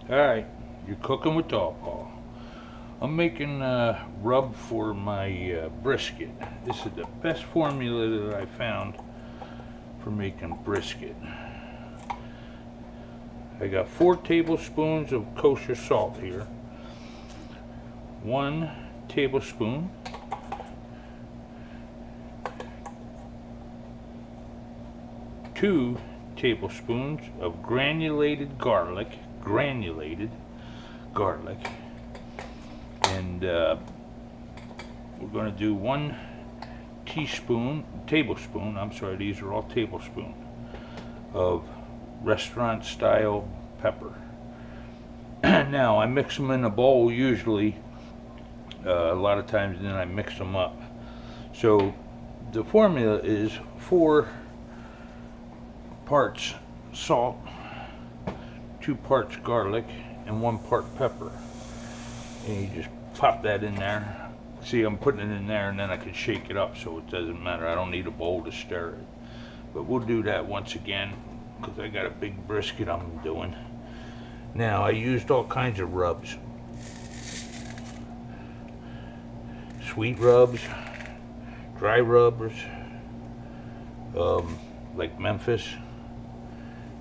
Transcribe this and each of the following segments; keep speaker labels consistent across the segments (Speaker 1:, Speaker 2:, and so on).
Speaker 1: Alright, you're cooking with TallPaul. I'm making rub for my brisket. This is the best formula that I found for making brisket. I got 4 tablespoons of kosher salt here, 1 tablespoon two tablespoons of granulated garlic, and we're going to do 1 tablespoon, I'm sorry, these are all tablespoons of restaurant style pepper. Now I mix them in a bowl usually, a lot of times, and then I mix them up. So the formula is 4 parts salt, 2 parts garlic, and 1 part pepper. And you just pop that in there. See, I'm putting it in there, and then I can shake it up so it doesn't matter. I don't need a bowl to stir it. But we'll do that once again because I got a big brisket I'm doing. Now, I used all kinds of rubs. Sweet rubs, dry rubbers, like Memphis,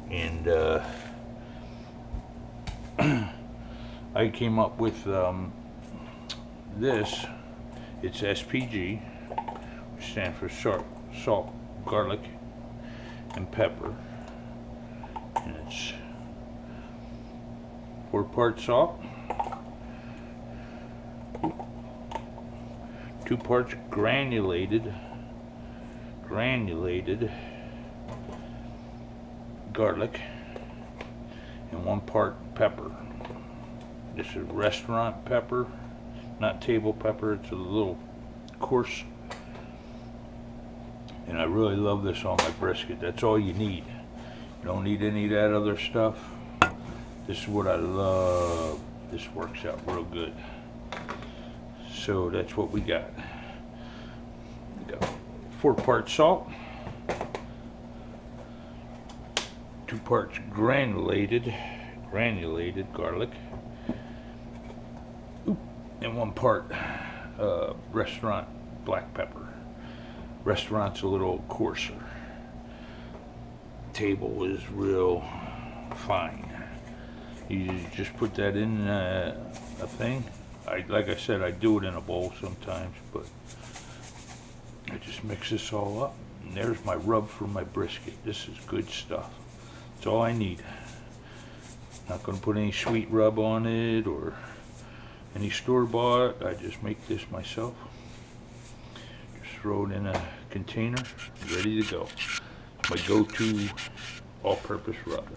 Speaker 1: and I came up with this. It's SPG, which stands for salt, garlic, and pepper. And it's 4 parts salt, 2 parts granulated garlic, and 1 part pepper. This is restaurant pepper, not table pepper. It's a little coarse, and I really love this on my brisket. That's all you need. You don't need any of that other stuff. This is what I love. This works out real good. So that's what we got. We got 4 parts salt, 2 parts granulated garlic, and 1 part restaurant black pepper. Restaurant's a little coarser. Table is real fine. You just put that in a thing. Like I said, I do it in a bowl sometimes, but I just mix this all up. And there's my rub for my brisket. This is good stuff. That's all I need. Not going to put any sweet rub on it or any store-bought. I just make this myself. Just throw it in a container, ready to go. My go-to all-purpose rub.